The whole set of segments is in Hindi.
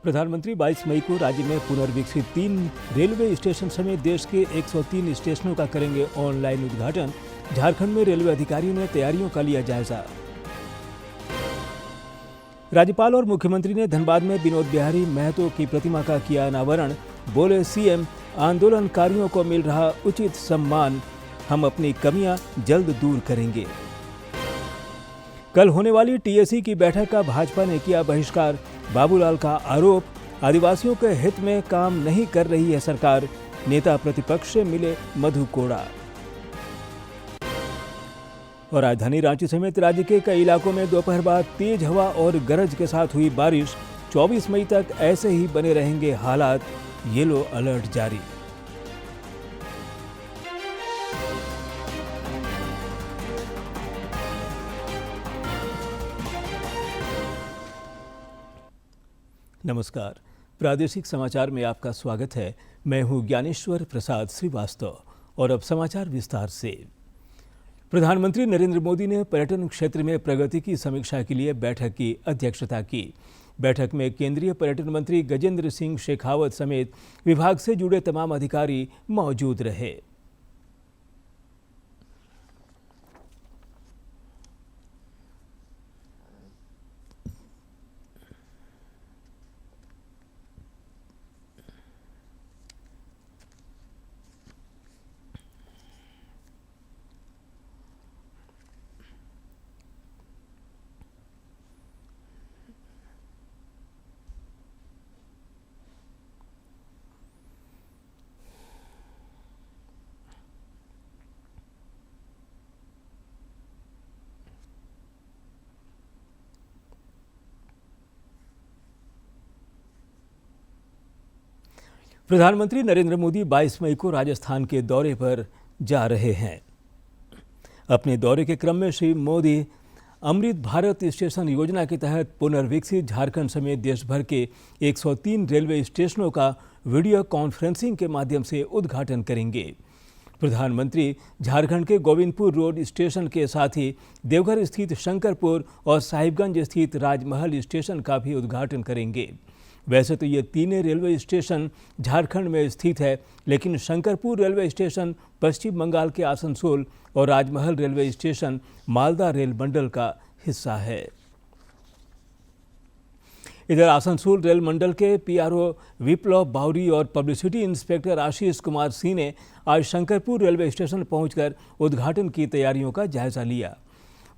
प्रधानमंत्री 22 मई को राज्य में पुनर्विकसित 3 रेलवे स्टेशन समेत देश के 103 स्टेशनों का करेंगे ऑनलाइन उद्घाटन। झारखंड में रेलवे अधिकारियों ने तैयारियों का लिया जायजा। राज्यपाल और मुख्यमंत्री ने धनबाद में विनोद बिहारी महतो की प्रतिमा का किया अनावरण। बोले सीएम, आंदोलनकारियों को मिल रहा उचित सम्मान, हम अपनी कमियां जल्द दूर करेंगे। कल होने वाली टीएसी की बैठक का भाजपा ने किया बहिष्कार। बाबूलाल का आरोप, आदिवासियों के हित में काम नहीं कर रही है सरकार। नेता प्रतिपक्ष से मिले मधु कोड़ा। और राजधानी रांची समेत राज्य के कई इलाकों में दोपहर बाद तेज हवा और गरज के साथ हुई बारिश। 24 मई तक ऐसे ही बने रहेंगे हालात, येलो अलर्ट जारी। नमस्कार, प्रादेशिक समाचार में आपका स्वागत है। मैं हूं ज्ञानेश्वर प्रसाद श्रीवास्तव और अब समाचार विस्तार से। प्रधानमंत्री नरेंद्र मोदी ने पर्यटन क्षेत्र में प्रगति की समीक्षा के लिए बैठक की अध्यक्षता की। बैठक में केंद्रीय पर्यटन मंत्री गजेंद्र सिंह शेखावत समेत विभाग से जुड़े तमाम अधिकारी मौजूद रहे। प्रधानमंत्री नरेंद्र मोदी 22 मई को राजस्थान के दौरे पर जा रहे हैं। अपने दौरे के क्रम में श्री मोदी अमृत भारत स्टेशन योजना के तहत पुनर्विकसित झारखंड समेत देश भर के 103 रेलवे स्टेशनों का वीडियो कॉन्फ्रेंसिंग के माध्यम से उद्घाटन करेंगे। प्रधानमंत्री झारखंड के गोविंदपुर रोड स्टेशन के साथ ही देवघर स्थित शंकरपुर और साहिबगंज स्थित राजमहल स्टेशन का भी उद्घाटन करेंगे। वैसे तो ये तीनों रेलवे स्टेशन झारखंड में स्थित है, लेकिन शंकरपुर रेलवे स्टेशन पश्चिम बंगाल के आसनसोल और राजमहल रेलवे स्टेशन मालदा रेल मंडल का हिस्सा है। इधर आसनसोल रेल मंडल के पीआरओ विप्लव बावरी और पब्लिसिटी इंस्पेक्टर आशीष कुमार सिंह ने आज शंकरपुर रेलवे स्टेशन पहुंचकर उद्घाटन की तैयारियों का जायजा लिया।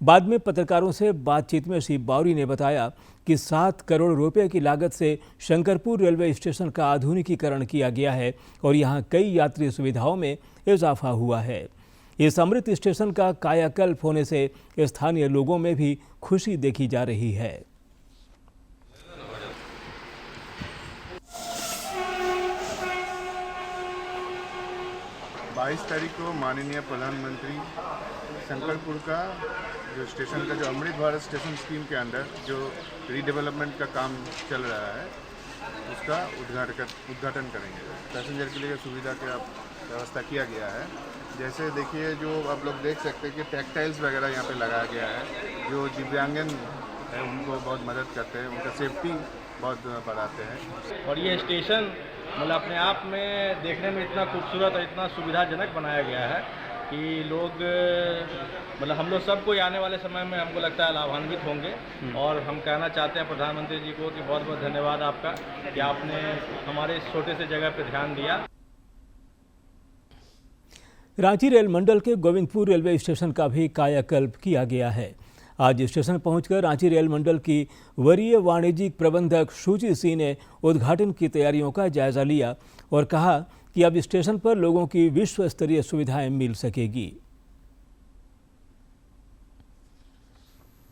बाद में पत्रकारों से बातचीत में श्री बावरी ने बताया कि 7 करोड़ रुपए की लागत से शंकरपुर रेलवे स्टेशन का आधुनिकीकरण किया गया है और यहां कई यात्री सुविधाओं में इजाफा हुआ है। इस अमृत स्टेशन का कायाकल्प होने से स्थानीय लोगों में भी खुशी देखी जा रही है। 22 तारीख को माननीय प्रधानमंत्री शंकरपुर का जो स्टेशन का जो अमृत भारत स्टेशन स्कीम के अंदर जो रीडेवलपमेंट का काम चल रहा है उसका उद्घाटन करेंगे। पैसेंजर के लिए सुविधा का व्यवस्था किया गया है। जैसे देखिए, जो आप लोग देख सकते हैं कि टैक्टाइल्स वगैरह यहाँ पे लगाया गया है, जो दिव्यांगन है उनको बहुत मदद करते हैं, उनका सेफ्टी बहुत बढ़ाते हैं। और ये स्टेशन मतलब अपने आप में देखने में इतना खूबसूरत और इतना सुविधाजनक बनाया गया है कि लोग मतलब हम लोग सबको आने वाले समय में हमको लगता है लाभान्वित होंगे। और हम कहना चाहते हैं प्रधानमंत्री जी को कि बहुत बहुत धन्यवाद आपका कि आपने हमारे इस छोटे से जगह पर ध्यान दिया। रांची रेल मंडल के गोविंदपुर रेलवे स्टेशन का भी कायाकल्प किया गया है। आज स्टेशन पहुंचकर रांची रेल मंडल की वरीय वाणिज्यिक प्रबंधक शुचि सिंह ने उद्घाटन की तैयारियों का जायजा लिया और कहा कि अब स्टेशन पर लोगों की विश्व स्तरीय सुविधाएं मिल सकेगी।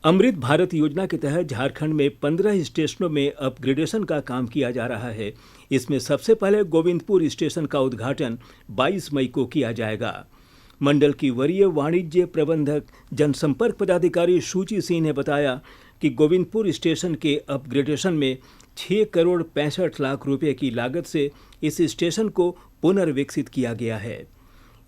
अमृत भारत योजना के तहत झारखंड में 15 स्टेशनों में अपग्रेडेशन का काम किया जा रहा है। इसमें सबसे पहले गोविंदपुर स्टेशन का उद्घाटन 22 मई को किया जाएगा। मंडल की वरीय वाणिज्य प्रबंधक जनसंपर्क पदाधिकारी शुचि सिंह ने बताया कि गोविंदपुर स्टेशन के अपग्रेडेशन में 6 करोड़ 65 लाख रुपए की लागत से इस स्टेशन को पुनर्विकसित किया गया है।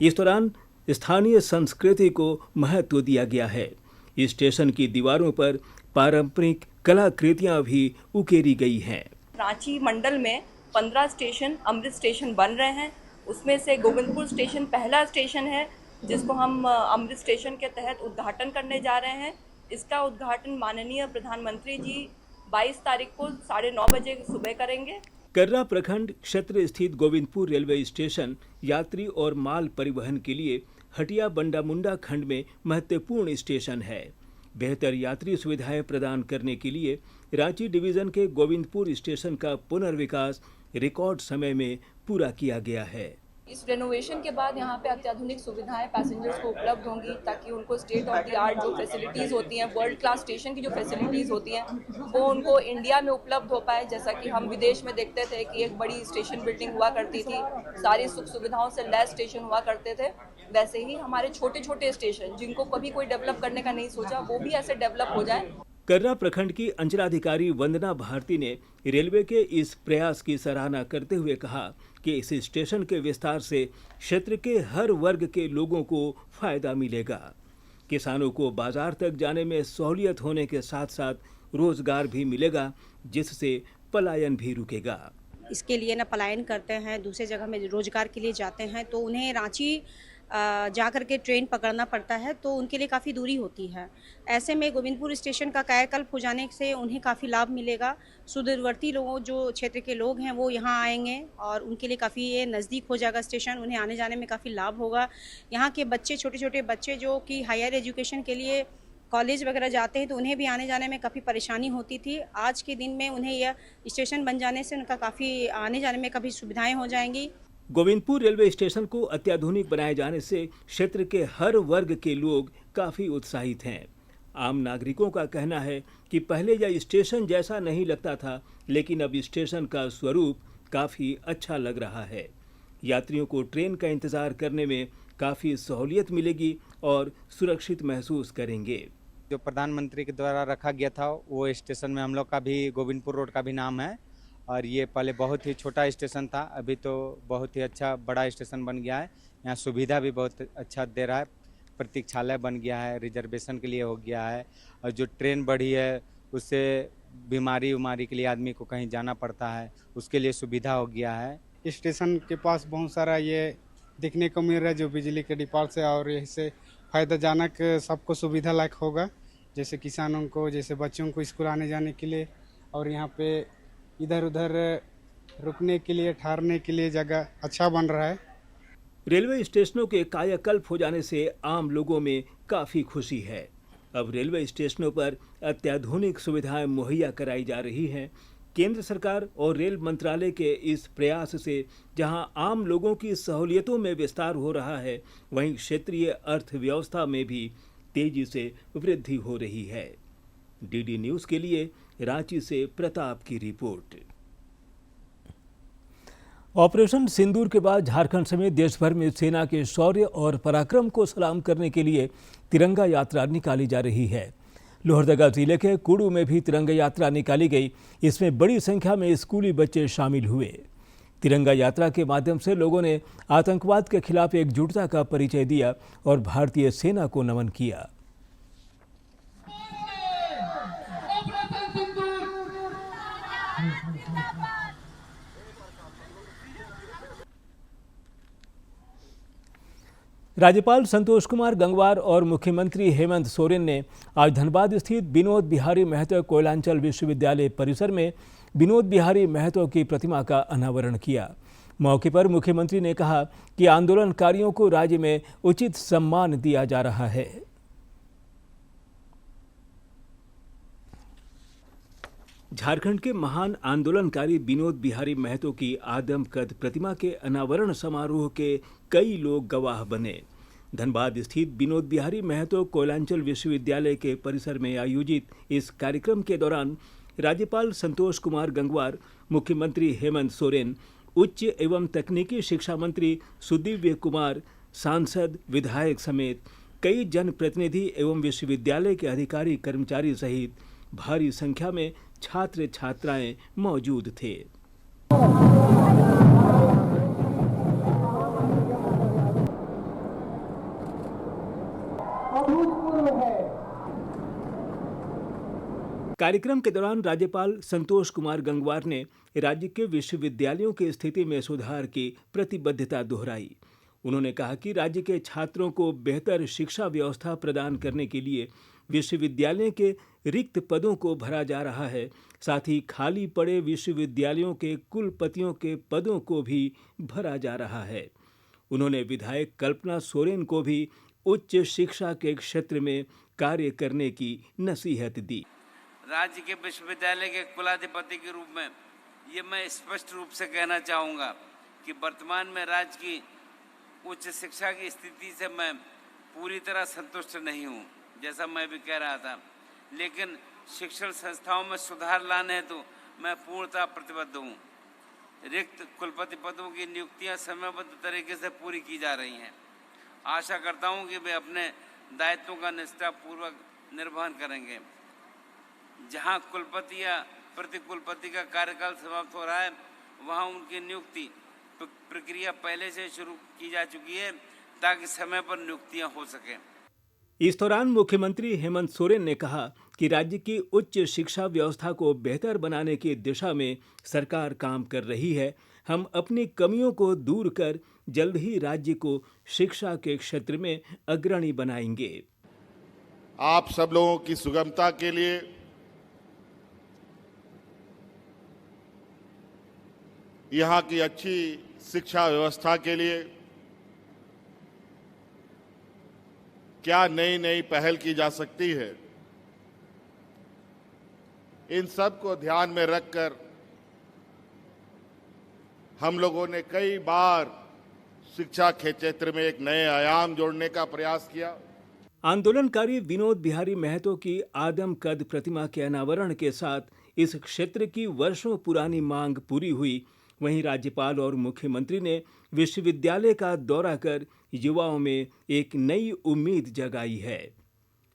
इस दौरान स्थानीय संस्कृति को महत्व दिया गया है। इस स्टेशन की दीवारों पर पारंपरिक कलाकृतियां भी उकेरी गई हैं। रांची मंडल में 15 स्टेशन अमृत स्टेशन बन रहे हैं। उसमें से गोविंदपुर स्टेशन पहला स्टेशन है जिसको हम अमृत स्टेशन के तहत उद्घाटन करने जा रहे हैं। इसका उद्घाटन माननीय प्रधानमंत्री जी 22 तारीख को 9:30 बजे सुबह करेंगे। कर्रा प्रखंड क्षेत्र स्थित गोविंदपुर रेलवे स्टेशन यात्री और माल परिवहन के लिए हटिया बंडा मुंडा खंड में महत्वपूर्ण स्टेशन है। बेहतर यात्री सुविधाएं प्रदान करने के लिए रांची डिवीजन के गोविंदपुर स्टेशन का पुनर्विकास रिकॉर्ड समय में पूरा किया गया है। इस रेनोवेशन के बाद यहाँ पे अत्याधुनिक सुविधाएं पैसेंजर्स को उपलब्ध होंगी ताकि उनको स्टेट ऑफ द आर्ट जो फैसिलिटीज़ होती हैं, वर्ल्ड क्लास स्टेशन की जो फैसिलिटीज़ होती हैं वो उनको इंडिया में उपलब्ध हो पाए। जैसा कि हम विदेश में देखते थे कि एक बड़ी स्टेशन बिल्डिंग हुआ करती थी, सारी सुख सुविधाओं से लैस स्टेशन हुआ करते थे, वैसे ही हमारे छोटे छोटे स्टेशन जिनको कभी कोई डेवलप करने का नहीं सोचा वो भी ऐसे डेवलप हो जाए। कर्रा प्रखंड की अंचलाधिकारी वंदना भारती ने रेलवे के इस प्रयास की सराहना करते हुए कहा कि इस स्टेशन के विस्तार से क्षेत्र के हर वर्ग के लोगों को फायदा मिलेगा। किसानों को बाजार तक जाने में सहूलियत होने के साथ साथ रोजगार भी मिलेगा, जिससे पलायन भी रुकेगा। इसके लिए ना पलायन करते हैं, दूसरे जगह में रोजगार के लिए जाते हैं तो उन्हें रांची जा कर के ट्रेन पकड़ना पड़ता है, तो उनके लिए काफ़ी दूरी होती है। ऐसे में गोविंदपुर स्टेशन का कायाकल्प हो जाने से उन्हें काफ़ी लाभ मिलेगा। सुदूरवर्ती लोगों जो क्षेत्र के लोग हैं वो यहाँ आएंगे और उनके लिए काफ़ी ये नज़दीक हो जाएगा स्टेशन, उन्हें आने जाने में काफ़ी लाभ होगा। यहाँ के बच्चे, छोटे छोटे बच्चे जो कि हायर एजुकेशन के लिए कॉलेज वगैरह जाते हैं तो उन्हें भी आने जाने में काफ़ी परेशानी होती थी। आज के दिन में उन्हें यह स्टेशन बन जाने से उनका काफ़ी आने जाने में काफ़ी सुविधाएँ हो जाएंगी। गोविंदपुर रेलवे स्टेशन को अत्याधुनिक बनाए जाने से क्षेत्र के हर वर्ग के लोग काफी उत्साहित हैं। आम नागरिकों का कहना है कि पहले यह स्टेशन जैसा नहीं लगता था, लेकिन अब स्टेशन का स्वरूप काफी अच्छा लग रहा है। यात्रियों को ट्रेन का इंतजार करने में काफी सहूलियत मिलेगी और सुरक्षित महसूस करेंगे। जो प्रधानमंत्री के द्वारा रखा गया था वो स्टेशन में हम लोग का भी गोविंदपुर रोड का भी नाम है और ये पहले बहुत ही छोटा स्टेशन था, अभी तो बहुत ही अच्छा बड़ा स्टेशन बन गया है। यहाँ सुविधा भी बहुत अच्छा दे रहा है, प्रतीक्षालय बन गया है, रिजर्वेशन के लिए हो गया है और जो ट्रेन बढ़ी है उससे बीमारी के लिए आदमी को कहीं जाना पड़ता है, उसके लिए सुविधा हो गया है। स्टेशन के पास बहुत सारा ये देखने को मिल रहा है जो बिजली के डिपार्ट से, और इससे फ़ायदाजनक सबको सुविधा लायक होगा, जैसे किसानों को, जैसे बच्चों को स्कूल आने जाने के लिए, और यहाँ पे इधर उधर रुकने के लिए, ठहरने के लिए जगह अच्छा बन रहा है। रेलवे स्टेशनों के कायाकल्प हो जाने से आम लोगों में काफ़ी खुशी है। अब रेलवे स्टेशनों पर अत्याधुनिक सुविधाएं मुहैया कराई जा रही हैं। केंद्र सरकार और रेल मंत्रालय के इस प्रयास से जहां आम लोगों की सहूलियतों में विस्तार हो रहा है, वहीं क्षेत्रीय अर्थव्यवस्था में भी तेजी से वृद्धि हो रही है। डीडी न्यूज़ के लिए रांची से प्रताप की रिपोर्ट। ऑपरेशन सिंदूर के बाद झारखंड समेत देश भर में सेना के शौर्य और पराक्रम को सलाम करने के लिए तिरंगा यात्रा निकाली जा रही है। लोहरदगा जिले के कुड़ू में भी तिरंगा यात्रा निकाली गई। इसमें बड़ी संख्या में स्कूली बच्चे शामिल हुए। तिरंगा यात्रा के माध्यम से लोगों ने आतंकवाद के खिलाफ एकजुटता का परिचय दिया और भारतीय सेना को नमन किया। राज्यपाल संतोष कुमार गंगवार और मुख्यमंत्री हेमंत सोरेन ने आज धनबाद स्थित विनोद बिहारी महतो कोयलांचल विश्वविद्यालय परिसर में विनोद बिहारी महतो की प्रतिमा का अनावरण किया। मौके पर मुख्यमंत्री ने कहा कि आंदोलनकारियों को राज्य में उचित सम्मान दिया जा रहा है। झारखंड के महान आंदोलनकारी विनोद बिहारी महतो की आदमकद प्रतिमा के अनावरण समारोह के कई लोग गवाह बने। धनबाद स्थित विनोद बिहारी महतो कोयलांचल विश्वविद्यालय के परिसर में आयोजित इस कार्यक्रम के दौरान राज्यपाल संतोष कुमार गंगवार, मुख्यमंत्री हेमंत सोरेन, उच्च एवं तकनीकी शिक्षा मंत्री सुदिव्य कुमार, सांसद, विधायक समेत कई जनप्रतिनिधि एवं विश्वविद्यालय के अधिकारी कर्मचारी सहित भारी संख्या में छात्र छात्राएं मौजूद थे। अभूतपूर्व है। कार्यक्रम के दौरान राज्यपाल संतोष कुमार गंगवार ने राज्य के विश्वविद्यालयों की स्थिति में सुधार की प्रतिबद्धता दोहराई। उन्होंने कहा कि राज्य के छात्रों को बेहतर शिक्षा व्यवस्था प्रदान करने के लिए विश्वविद्यालय के रिक्त पदों को भरा जा रहा है। साथ ही खाली पड़े विश्वविद्यालयों के कुलपतियों के पदों को भी भरा जा रहा है। उन्होंने विधायक कल्पना सोरेन को भी उच्च शिक्षा के क्षेत्र में कार्य करने की नसीहत दी। राज्य के विश्वविद्यालय के कुलाधिपति के रूप में ये मैं स्पष्ट रूप से कहना चाहूँगा कि वर्तमान में राज्य की उच्च शिक्षा की स्थिति से मैं पूरी तरह संतुष्ट नहीं हूँ, जैसा मैं भी कह रहा था, लेकिन शिक्षण संस्थाओं में सुधार लाने हेतु मैं पूर्णतः प्रतिबद्ध हूँ। रिक्त कुलपति पदों की नियुक्तियाँ समयबद्ध तरीके से पूरी की जा रही हैं। आशा करता हूँ कि वे अपने दायित्वों का निष्ठापूर्वक निर्वहन करेंगे। जहाँ कुलपति या प्रतिकुलपति का कार्यकाल समाप्त हो रहा है, वहाँ उनकी नियुक्ति प्रक्रिया पहले से शुरू की जा चुकी है ताकि समय पर नियुक्तियां हो सकें। इस दौरान मुख्यमंत्री हेमंत सोरेन ने कहा कि राज्य की उच्च शिक्षा व्यवस्था को बेहतर बनाने की दिशा में सरकार काम कर रही है। हम अपनी कमियों को दूर कर जल्द ही राज्य को शिक्षा के क्षेत्र में अग्रणी बनाएंगे। आप सब लोगों की सुगमता के लिए यहाँ की अच्छी शिक्षा व्यवस्था के लिए क्या नई नई पहल की जा सकती है, इन सब को ध्यान में रखकर हम लोगों ने कई बार शिक्षा के क्षेत्र में एक नए आयाम जोड़ने का प्रयास किया। आंदोलनकारी विनोद बिहारी महतो की आदम कद प्रतिमा के अनावरण के साथ इस क्षेत्र की वर्षों पुरानी मांग पूरी हुई। वहीं राज्यपाल और मुख्यमंत्री ने विश्वविद्यालय का दौरा कर युवाओं में एक नई उम्मीद जगाई है।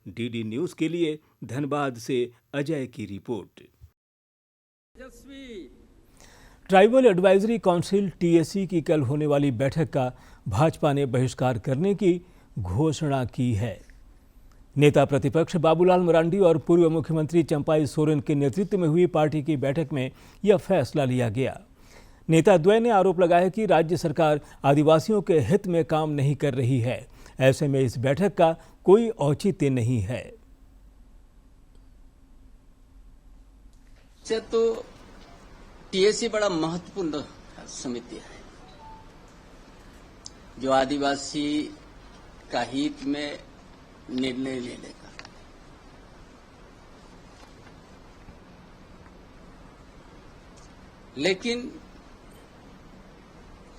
डीडी न्यूज के लिए धनबाद से अजय की report. Tribal advisory council TAC की कल होने वाली बैठक का भाजपा ने बहिष्कार करने की घोषणा की है। नेता प्रतिपक्ष बाबूलाल मरांडी और पूर्व मुख्यमंत्री चंपाई सोरेन के नेतृत्व में हुई पार्टी की बैठक में यह फैसला लिया गया। नेता द्वय ने आरोप लगाया कि राज्य सरकार आदिवासियों के हित में काम नहीं कर रही है। ऐसे में इस बैठक का कोई औचित्य नहीं है। तो टीएसी बड़ा महत्वपूर्ण समिति है जो आदिवासी का हित में निर्णय लेने का। लेकिन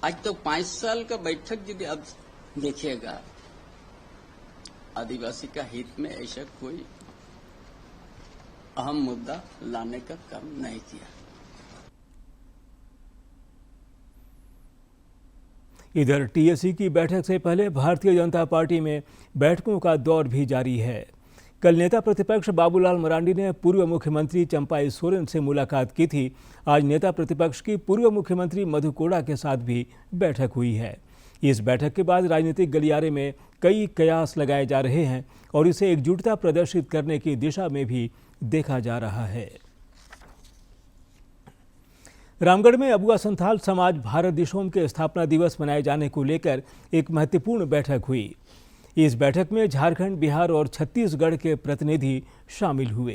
आज तो 5 साल का बैठक यदि अब देखिएगा, आदिवासी का हित में ऐसा कोई अहम मुद्दा लाने का काम नहीं किया। इधर टीएसी की बैठक से पहले भारतीय जनता पार्टी में बैठकों का दौर भी जारी है। कल नेता प्रतिपक्ष बाबूलाल मरांडी ने पूर्व मुख्यमंत्री चंपाई सोरेन से मुलाकात की थी। आज नेता प्रतिपक्ष की पूर्व मुख्यमंत्री मधु कोड़ा के साथ भी बैठक हुई है। इस बैठक के बाद राजनीतिक गलियारे में कई कयास लगाए जा रहे हैं और इसे एकजुटता प्रदर्शित करने की दिशा में भी देखा जा रहा है। रामगढ़ में अबुआ संथाल समाज भारत दिशोम के स्थापना दिवस मनाए जाने को लेकर एक महत्वपूर्ण बैठक हुई। इस बैठक में झारखंड, बिहार और छत्तीसगढ़ के प्रतिनिधि शामिल हुए।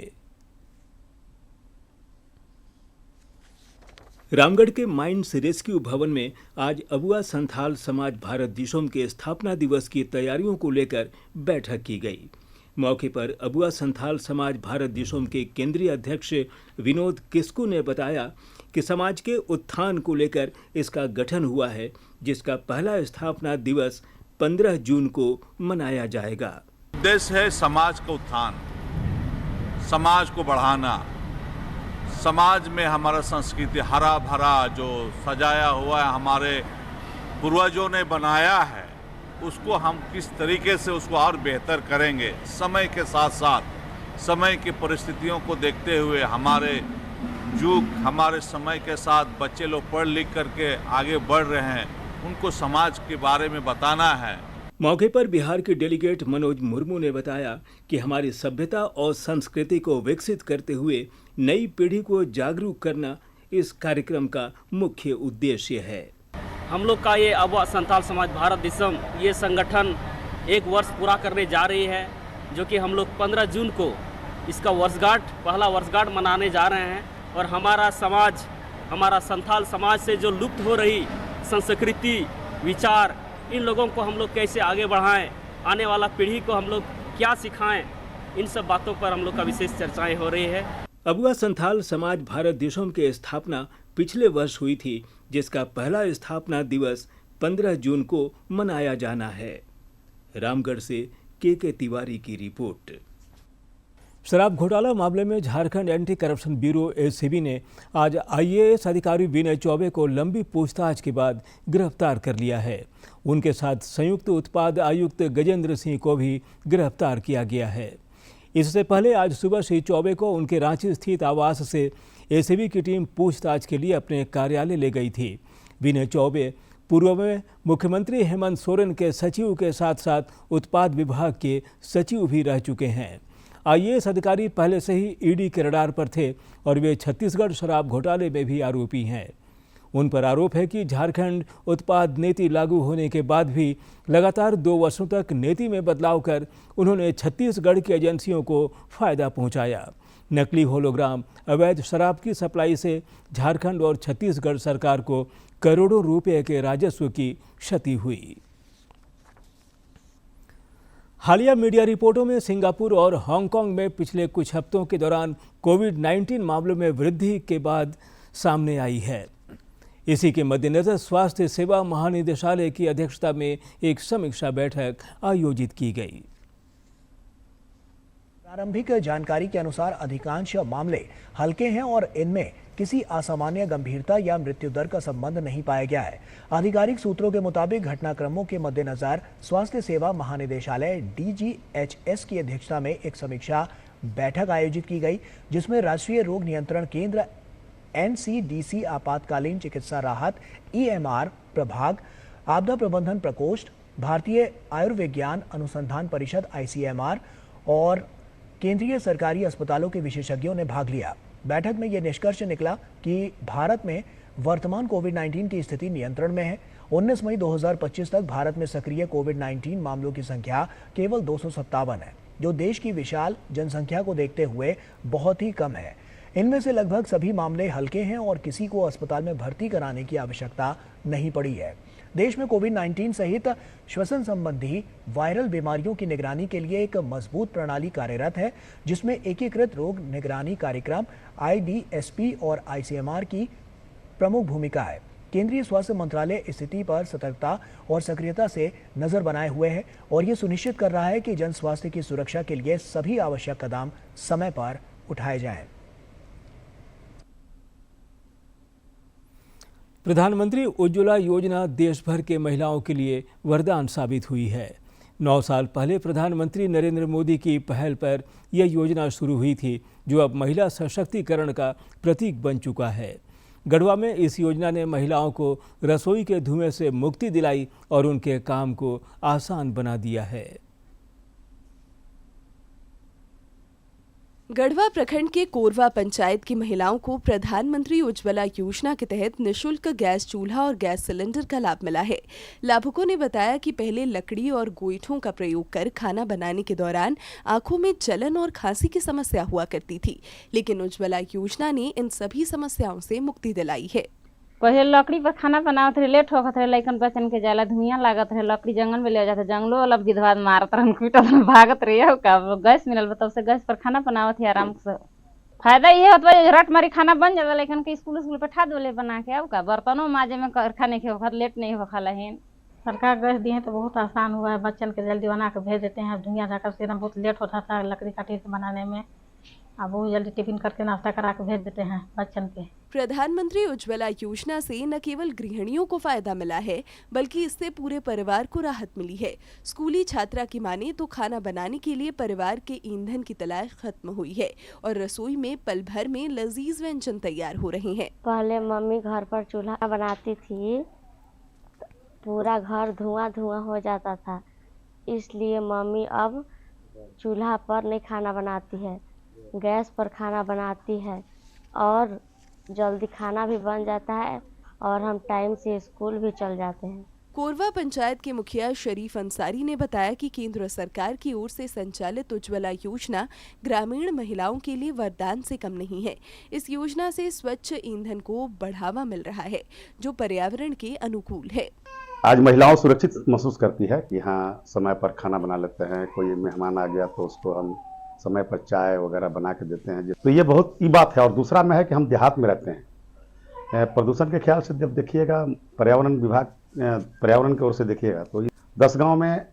रामगढ़ के माइंड्स रेस्क्यू भवन में आज अबुआ संथाल समाज भारत दिशोम के स्थापना दिवस की तैयारियों को लेकर बैठक की गई। मौके पर अबुआ संथाल समाज भारत दिशोम के केंद्रीय अध्यक्ष विनोद किस्कू ने बताया कि समाज के उत्थान को लेकर इसका गठन हुआ है, जिसका पहला स्थापना दिवस 15 जून को मनाया जाएगा। उद्देश्य है समाज का उत्थान, समाज को बढ़ाना, समाज में हमारा संस्कृति हरा भरा जो सजाया हुआ है हमारे पूर्वजों ने बनाया है, उसको हम किस तरीके से उसको और बेहतर करेंगे। समय के साथ साथ समय की परिस्थितियों को देखते हुए हमारे युग, हमारे समय के साथ बच्चे लोग पढ़ लिख करके आगे बढ़ रहे हैं, उनको समाज के बारे में बताना है। मौके पर बिहार के डेलीगेट मनोज मुर्मू ने बताया कि हमारी सभ्यता और संस्कृति को विकसित करते हुए नई पीढ़ी को जागरूक करना इस कार्यक्रम का मुख्य उद्देश्य है। हम लोग का ये अब संथाल समाज भारत दिसम ये संगठन 1 वर्ष पूरा करने जा रही है, जो कि हम लोग 15 जून को इसका पहला वर्षगांठ मनाने जा रहे हैं। और हमारा समाज, हमारा संथाल समाज से जो लुप्त हो रही संस्कृति, विचार, इन लोगों को हम लोग कैसे आगे बढ़ाएं, आने वाला पीढ़ी को हम लोग क्या सिखाएं, इन सब बातों पर हम लोग का विशेष चर्चाएं हो रही है। अबुआ संथाल समाज भारत देशम की स्थापना पिछले वर्ष हुई थी, जिसका पहला स्थापना दिवस 15 जून को मनाया जाना है। रामगढ़ से के तिवारी की रिपोर्ट। शराब घोटाला मामले में Jharkhand anti corruption bureau ACB ने आज आईएएस अधिकारी विनय चौबे को लंबी पूछताछ के बाद गिरफ्तार कर लिया है। उनके साथ संयुक्त उत्पाद आयुक्त गजेंद्र सिंह को भी गिरफ्तार किया गया है। इससे पहले आज सुबह श्री चौबे को उनके रांची स्थित आवास से एसीबी की टीम पूछताछ के लिए अपने कार्यालय ले गई थी। विनय चौबे पूर्व में मुख्यमंत्री हेमंत सोरेन के सचिव के साथ साथ उत्पाद विभाग के सचिव भी रह चुके हैं। आईएएस अधिकारी पहले से ही ईडी के रडार पर थे और वे छत्तीसगढ़ शराब घोटाले में भी आरोपी हैं। उन पर आरोप है कि झारखंड उत्पाद नीति लागू होने के बाद भी लगातार 2 वर्षों तक नीति में बदलाव कर उन्होंने छत्तीसगढ़ की एजेंसियों को फायदा पहुंचाया। नकली होलोग्राम, अवैध शराब की सप्लाई से झारखंड और छत्तीसगढ़ सरकार को करोड़ों रुपए के राजस्व की क्षति हुई। हालिया मीडिया रिपोर्टों में सिंगापुर और हांगकांग में पिछले कुछ हफ्तों के दौरान कोविड-19 मामलों में वृद्धि के बाद सामने आई है। इसी के मद्देनजर स्वास्थ्य सेवा महानिदेशालय की अध्यक्षता में एक समीक्षा बैठक आयोजित की गई। प्रारंभिक जानकारी के अनुसार अधिकांश मामले हल्के हैं और इनमें किसी असामान्य गंभीरता या मृत्यु दर का संबंध नहीं पाया गया है। आधिकारिक सूत्रों के मुताबिक घटनाक्रमों के मद्देनजर स्वास्थ्य सेवा महानिदेशालय DGHS की अध्यक्षता में एक समीक्षा बैठक आयोजित की गई, जिसमें राष्ट्रीय रोग नियंत्रण केंद्र NCDC आपातकालीन चिकित्सा राहत EMR प्रभाग, आपदा प्रबंधन प्रकोष्ठ, भारतीय आयुर्विज्ञान अनुसंधान परिषद ICMR और केंद्रीय सरकारी अस्पतालों के विशेषज्ञों ने भाग लिया। बैठक में यह निष्कर्ष निकला कि भारत में वर्तमान कोविड-19 की स्थिति नियंत्रण में है। 19 मई 2025 तक भारत में सक्रिय कोविड-19 मामलों की संख्या केवल 257 है, जो देश की विशाल जनसंख्या को देखते हुए बहुत ही कम है। इनमें से लगभग सभी मामले हल्के हैं और किसी को अस्पताल में भर्ती कराने की आवश्यकता नहीं पड़ी है। देश में कोविड-19 सहित श्वसन संबंधी वायरल बीमारियों की निगरानी के लिए एक मजबूत प्रणाली कार्यरत है, जिसमें एकीकृत रोग निगरानी कार्यक्रम IDSP और ICMR की प्रमुख भूमिका है। केंद्रीय स्वास्थ्य मंत्रालय स्थिति पर सतर्कता और सक्रियता से नजर बनाए हुए है और ये सुनिश्चित कर रहा है कि जन स्वास्थ्य की सुरक्षा के लिए सभी आवश्यक कदम समय पर उठाए जाएं। प्रधानमंत्री उज्ज्वला योजना देश भर के महिलाओं के लिए वरदान साबित हुई है। 9 साल पहले प्रधानमंत्री नरेंद्र मोदी की पहल पर यह योजना शुरू हुई थी, जो अब महिला सशक्तिकरण का प्रतीक बन चुका है। गढ़वा में इस योजना ने महिलाओं को रसोई के धुएं से मुक्ति दिलाई और उनके काम को आसान बना दिया है। गढ़वा प्रखंड के कोरवा पंचायत की महिलाओं को प्रधानमंत्री उज्ज्वला योजना के तहत निःशुल्क गैस चूल्हा और गैस सिलेंडर का लाभ मिला है। लाभुकों ने बताया कि पहले लकड़ी और गोईठों का प्रयोग कर खाना बनाने के दौरान आंखों में जलन और खांसी की समस्या हुआ करती थी, लेकिन उज्ज्वला योजना ने इन सभी समस्याओं से मुक्ति दिलाई है। पहले लकड़ी पर खाना बनावत रहे, लेट होत रहे, लइकन बचन के जाला धुइयां लागत रहे, लकड़ी जंगल में ले जाते, जंगलों वाला विधवा मारत रहन, पीटत रहन, भागत रहे। का गैस मिलल बताओ से गैस पर खाना बनावत है आराम से। फायदा ये होत बा रट मारी खाना बन जाला, लइकन के स्कूल पे ठा दोले बना के। अब का बर्तनों माजे में खाने के वक्त लेट नहीं हो खाला है। सरकार गैस दिए तो बहुत आसान हुआ है, बच्चन के जल्दी बना के भेज देते हैं। धुइयां जाकर से बहुत लेट होता था लकड़ी काटे बनाने में, अब वो जल्दी टिफिन करके नाश्ता करा के भेज देते हैं बच्चन के। प्रधानमंत्री उज्ज्वला योजना से न केवल गृहिणियों को फायदा मिला है, बल्कि इससे पूरे परिवार को राहत मिली है। स्कूली छात्रा की माने तो खाना बनाने के लिए परिवार के ईंधन की तलाश खत्म हुई है और रसोई में पल भर में लजीज व्यंजन तैयार हो रहे हैं। पहले मम्मी घर पर चूल्हा बनाती थी, पूरा घर धुआं धुआं हो जाता था, इसलिए मम्मी अब चूल्हा पर नहीं खाना बनाती है, गैस पर खाना बनाती है और जल्दी खाना भी बन जाता है और हम टाइम से स्कूल भी चल जाते हैं। कोरवा पंचायत के मुखिया शरीफ अंसारी ने बताया कि केंद्र सरकार की ओर से संचालित उज्ज्वला योजना ग्रामीण महिलाओं के लिए वरदान से कम नहीं है। इस योजना से स्वच्छ ईंधन को बढ़ावा मिल रहा है, जो पर्यावरण के अनुकूल है। आज महिलाओं सुरक्षित महसूस करती है कि हाँ, समय पर खाना बना लेते हैं, कोई मेहमान आ गया तो उसको हम समय पर चाय वगैरह बना के देते हैं, तो ये बहुत ई बात है। और दूसरा में है कि हम देहात में रहते हैं, प्रदूषण के ख्याल से जब देखिएगा पर्यावरण विभाग पर्यावरण की ओर से देखिएगा तो 10 गांव में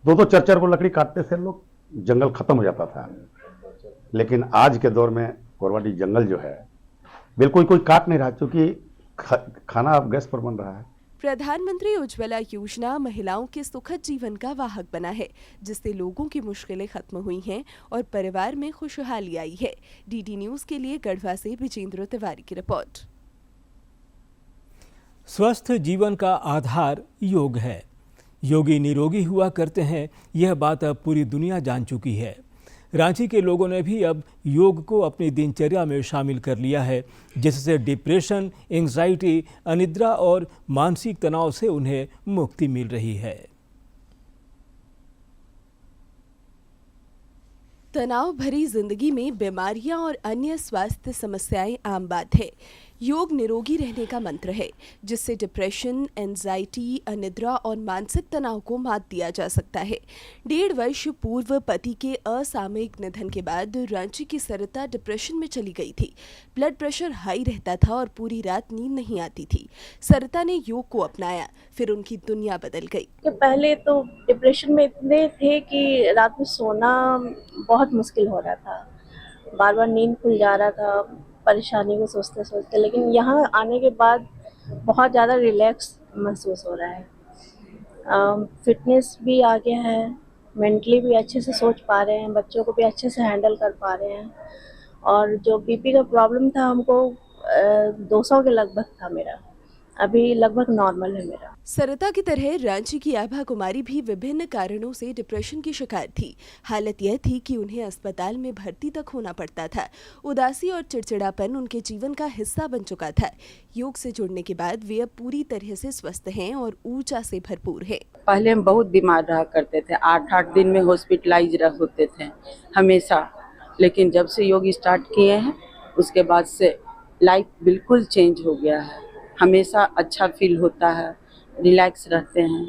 2-2 4-4 को लकड़ी काटते थे लोग, जंगल खत्म हो जाता था। लेकिन आज के दौर में कोरवाडी जंगल जो है बिल्कुल कोई काट नहीं रहा, क्योंकि खाना अब गैस पर बन रहा है। प्रधानमंत्री उज्ज्वला योजना महिलाओं के सुखद जीवन का वाहक बना है, जिससे लोगों की मुश्किलें खत्म हुई हैं और परिवार में खुशहाली आई है। डीडी न्यूज के लिए गढ़वा से विजेंद्र तिवारी की रिपोर्ट। स्वस्थ जीवन का आधार योग है। योगी निरोगी हुआ करते हैं, यह बात अब पूरी दुनिया जान चुकी है। रांची के लोगों ने भी अब योग को अपनी दिनचर्या में शामिल कर लिया है, जिससे डिप्रेशन, एंग्जाइटी, अनिद्रा और मानसिक तनाव से उन्हें मुक्ति मिल रही है। तनाव भरी जिंदगी में बीमारियां और अन्य स्वास्थ्य समस्याएं आम बात है। योग निरोगी रहने का मंत्र है, जिससे डिप्रेशन, एंजाइटी, अनिद्रा और मानसिक तनाव को मात दिया जा सकता है। 1.5 वर्ष पूर्व पति के असामयिक निधन के बाद रांची की सरिता डिप्रेशन में चली गई थी। ब्लड प्रेशर हाई रहता था और पूरी रात नींद नहीं आती थी। सरिता ने योग को अपनाया, फिर उनकी दुनिया बदल गई। पहले तो डिप्रेशन में इतने थे कि रात में सोना बहुत मुश्किल हो रहा था, बार बार नींद खुल जा रहा था परेशानी को सोचते सोचते। लेकिन यहाँ आने के बाद बहुत ज़्यादा रिलैक्स महसूस हो रहा है। फिटनेस भी आ गया है, मेंटली भी अच्छे से सोच पा रहे हैं, बच्चों को भी अच्छे से हैंडल कर पा रहे हैं। और जो बीपी का प्रॉब्लम था हमको 200 के लगभग था मेरा, अभी लगभग नॉर्मल है मेरा। सरिता की तरह रांची की आभा कुमारी भी विभिन्न कारणों से डिप्रेशन की शिकार थी। हालत यह थी कि उन्हें अस्पताल में भर्ती तक होना पड़ता था। उदासी और चिड़चिड़ापन उनके जीवन का हिस्सा बन चुका था। योग से जुड़ने के बाद वे अब पूरी तरह से स्वस्थ हैं और ऊर्जा से भरपूर हैं। पहले हम बहुत बीमार रहा करते थे, 8-8 दिन में हॉस्पिटलाइज होते थे हमेशा। लेकिन जब से योग स्टार्ट किए हैं उसके बाद से लाइफ बिल्कुल चेंज हो गया है। हमेशा अच्छा फील होता है, रिलैक्स रहते हैं,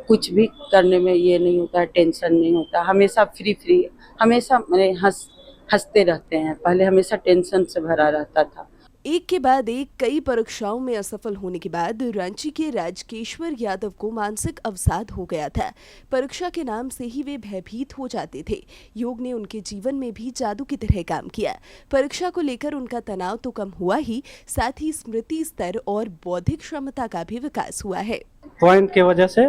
कुछ भी करने में ये नहीं होता है, टेंशन नहीं होता, हमेशा फ्री हमेशा मैंने हंसते रहते हैं। पहले हमेशा टेंशन से भरा रहता था। एक के बाद एक कई परीक्षाओं में असफल होने के बाद रांची के राजकेश्वर यादव को मानसिक अवसाद हो गया था। परीक्षा के नाम से ही वे भयभीत हो जाते थे। योग ने उनके जीवन में भी जादू की तरह काम किया। परीक्षा को लेकर उनका तनाव तो कम हुआ ही, साथ ही स्मृति स्तर और बौद्धिक क्षमता का भी विकास हुआ है। पॉइंट की वजह से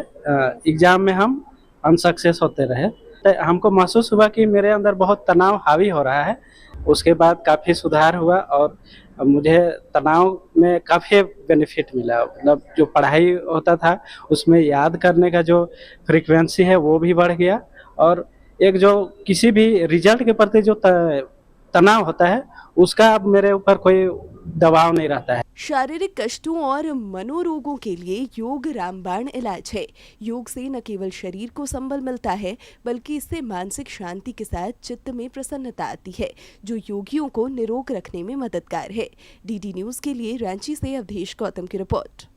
एग्जाम में हम अनसक्सेस होते रहे, तो हमको महसूस हुआ कि मेरे अंदर बहुत तनाव हावी हो रहा है। उसके बाद काफ़ी सुधार हुआ और मुझे तनाव में काफ़ी बेनिफिट मिला। मतलब जो पढ़ाई होता था उसमें याद करने का जो फ्रीक्वेंसी है वो भी बढ़ गया, और एक जो किसी भी रिजल्ट के प्रति जो तनाव होता है उसका अब मेरे ऊपर कोई दबाव नहीं रहता है। शारीरिक कष्टों और मनोरोगों के लिए योग रामबाण इलाज है। योग से न केवल शरीर को संबल मिलता है, बल्कि इससे मानसिक शांति के साथ चित्त में प्रसन्नता आती है, जो योगियों को निरोग रखने में मददगार है। डीडी न्यूज के लिए रांची से अवधेश गौतम की रिपोर्ट।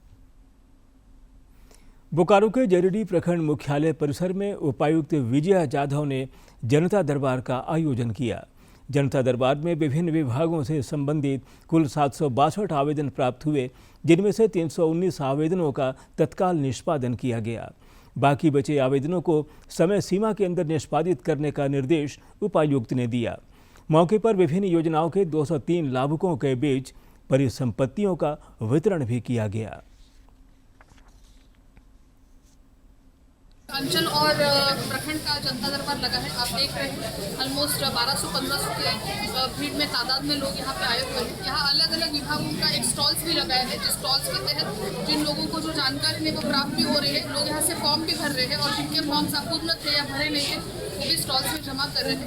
बोकारो के जरीडी प्रखंड मुख्यालय परिसर में उपायुक्त विजया जाधव ने जनता दरबार का आयोजन किया। जनता दरबार में विभिन्न विभागों से संबंधित कुल 762 आवेदन प्राप्त हुए, जिनमें से 319 आवेदनों का तत्काल निष्पादन किया गया। बाकी बचे आवेदनों को समय सीमा के अंदर निष्पादित करने का निर्देश उपायुक्त ने दिया। मौके पर विभिन्न योजनाओं के 203 लाभुकों के बीच परिसंपत्तियों का वितरण भी किया गया। अंचल और प्रखंड का जनता दरबार लगा है। आप देख रहे हैं ऑलमोस्ट 1200-1500 के भीड़ में तादाद में लोग यहाँ पे आए हुए हैं। यहाँ अलग अलग विभागों का एक स्टॉल्स भी लगाया है, जिस स्टॉल्स के तहत जिन लोगों को जो जानकारी नहीं वो प्राप्त भी हो रही है, लोग यहाँ से फॉर्म भी भर रहे हैं और जिनके फॉर्म्स अपूर्ण थे या भरे नहीं थे वो भी स्टॉल्स में जमा कर रहे हैं।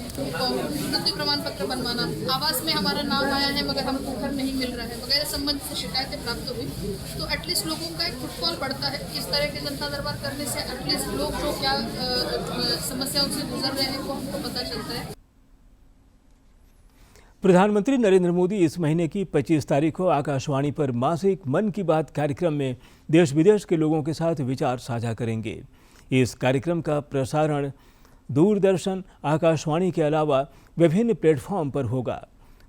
मृत्यु प्रमाण पत्र बनवाना, आवास में हमारा नाम आया है मगर हमको घर नहीं मिल रहा है वगैरह संबंधित से शिकायतें प्राप्त हुई, तो एटलीस्ट लोगों का एक फुटफॉल बढ़ता है। इस तरह के जनता दरबार करने से एटलीस्ट लोग जो क्या समस्याओं से गुजर रहे हैं वो हमको पता चलता है। प्रधानमंत्री नरेंद्र मोदी इस महीने की 25 तारीख को आकाशवाणी पर मासिक मन की बात कार्यक्रम में देश विदेश के लोगों के साथ विचार साझा करेंगे। इस कार्यक्रम का प्रसारण दूरदर्शन, आकाशवाणी के अलावा विभिन्न प्लेटफॉर्म पर होगा।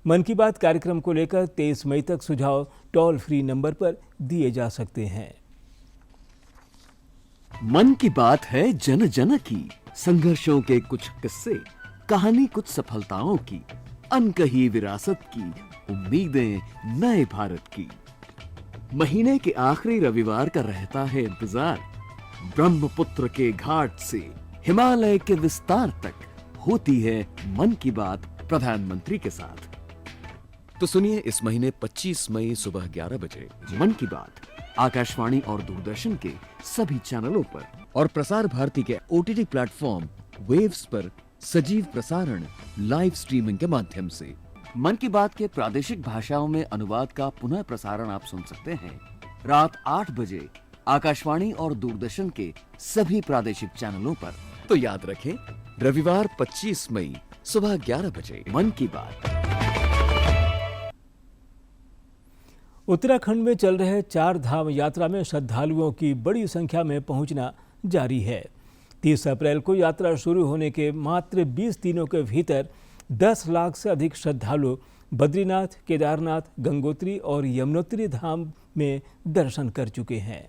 मन की बात कार्यक्रम को लेकर 23 मई तक सुझाव टोल फ्री नंबर पर दिए जा सकते हैं। मन की बात है जन जन की, संघर्षों के कुछ किस्से, कहानी कुछ सफलताओं की, अनकही विरासत की, उम्मीदें नए भारत की। महीने के आखिरी रविवार का रहता है इंतजार। ब्रह्मपुत्र के घाट से हिमालय के विस्तार तक होती है मन की बात प्रधानमंत्री के साथ। तो सुनिए इस महीने 25 मई सुबह 11 बजे मन की बात आकाशवाणी और दूरदर्शन के सभी चैनलों पर और प्रसार भारती के OTT प्लेटफॉर्म वेव्स पर सजीव प्रसारण लाइव स्ट्रीमिंग के माध्यम से। मन की बात के प्रादेशिक भाषाओं में अनुवाद का पुनः प्रसारण आप सुन सकते हैं रात 8 बजे आकाशवाणी और दूरदर्शन के सभी प्रादेशिक चैनलों पर। तो याद रखें, रविवार 25 मई सुबह 11 बजे मन की बात। उत्तराखंड में चल रहे 4 धाम यात्रा में श्रद्धालुओं की बड़ी संख्या में पहुंचना जारी है। 30 अप्रैल को यात्रा शुरू होने के मात्र 20 दिनों के भीतर 10 लाख से अधिक श्रद्धालु बद्रीनाथ, केदारनाथ, गंगोत्री और यमुनोत्री धाम में दर्शन कर चुके हैं।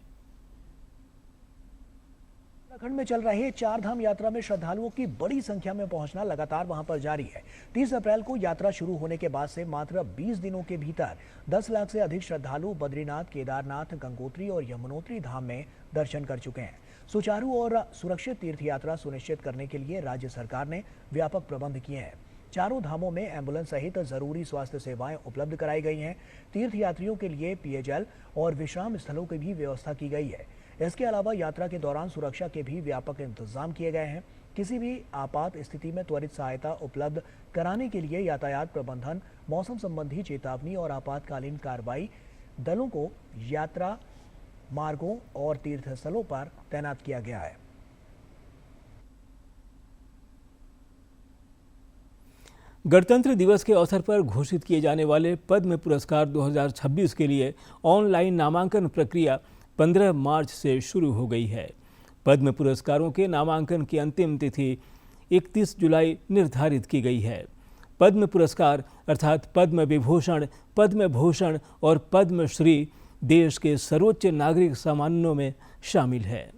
उत्तराखंड में चल रहे 4 धाम यात्रा में श्रद्धालुओं की बड़ी संख्या में पहुंचना लगातार वहां पर जारी है। 30 अप्रैल को यात्रा शुरू होने के बाद से मात्र 20 दिनों के भीतर 10 लाख से अधिक श्रद्धालु बद्रीनाथ, केदारनाथ, गंगोत्री और यमुनोत्री धाम में दर्शन कर चुके हैं। सुचारू और सुरक्षित तीर्थ यात्रा सुनिश्चित करने के लिए राज्य सरकार ने व्यापक प्रबंध किए हैं। चारों धामों में एम्बुलेंस सहित जरूरी स्वास्थ्य सेवाएं उपलब्ध कराई गई हैं। तीर्थ यात्रियों के लिए पेयजल और विश्राम स्थलों की भी व्यवस्था की गई है। इसके अलावा यात्रा के दौरान सुरक्षा के भी व्यापक इंतजाम किए गए हैं। किसी भी आपात स्थिति में त्वरित सहायता उपलब्ध कराने के लिए यातायात प्रबंधन, मौसम संबंधी चेतावनी और आपातकालीन कार्रवाई दलों को यात्रा मार्गों और तीर्थ स्थलों पर तैनात किया गया है। गणतंत्र दिवस के अवसर पर घोषित किए जाने वाले पद्म पुरस्कार 2026 के लिए ऑनलाइन नामांकन प्रक्रिया 15 मार्च से शुरू हो गई है। पद्म पुरस्कारों के नामांकन की अंतिम तिथि 31 जुलाई निर्धारित की गई है। पद्म पुरस्कार अर्थात पद्म विभूषण, पद्म भूषण और पद्मश्री देश के सर्वोच्च नागरिक सम्मानों में शामिल है।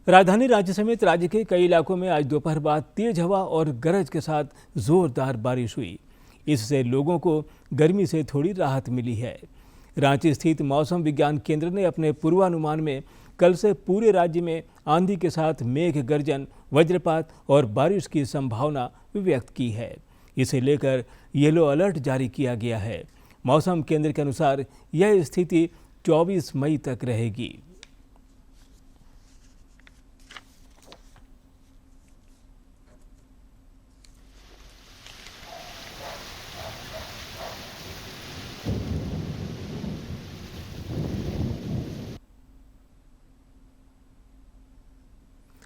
राजधानी रांची समेत राज्य के कई इलाकों में आज दोपहर बाद तेज हवा और गरज के साथ जोरदार बारिश हुई। इससे लोगों को गर्मी से थोड़ी राहत मिली है। रांची स्थित मौसम विज्ञान केंद्र ने अपने पूर्वानुमान में कल से पूरे राज्य में आंधी के साथ मेघ गर्जन, वज्रपात और बारिश की संभावना व्यक्त की है। इसे लेकर येलो अलर्ट जारी किया गया है। मौसम केंद्र के अनुसार यह स्थिति 24 मई तक रहेगी।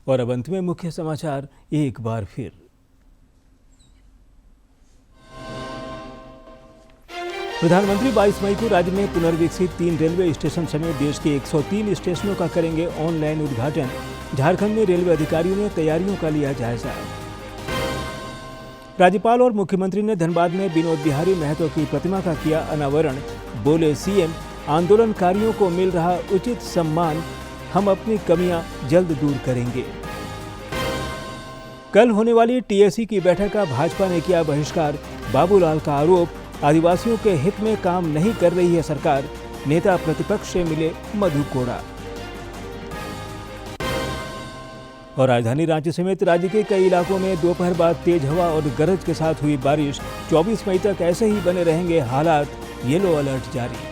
और अब अंत में मुख्य समाचार एक बार फिर। प्रधानमंत्री 22 मई को राज्य में पुनर्विकसित 3 रेलवे स्टेशन समेत देश के 103 स्टेशनों का करेंगे ऑनलाइन उद्घाटन। झारखंड में रेलवे अधिकारियों ने तैयारियों का लिया जायजा। राज्यपाल और मुख्यमंत्री ने धनबाद में विनोद बिहारी महतो की प्रतिमा का किया अनावरण। बोले सीएम, आंदोलनकारियों को मिल रहा उचित सम्मान, हम अपनी कमियां जल्द दूर करेंगे। कल होने वाली टीएसी की बैठक का भाजपा ने किया बहिष्कार। बाबूलाल का आरोप, आदिवासियों के हित में काम नहीं कर रही है सरकार, नेता प्रतिपक्ष से मिले मधु कोड़ा। और राजधानी रांची समेत राज्य के कई इलाकों में दोपहर बाद तेज हवा और गरज के साथ हुई बारिश। 24 मई तक ऐसे ही बने रहेंगे हालात, येलो अलर्ट जारी।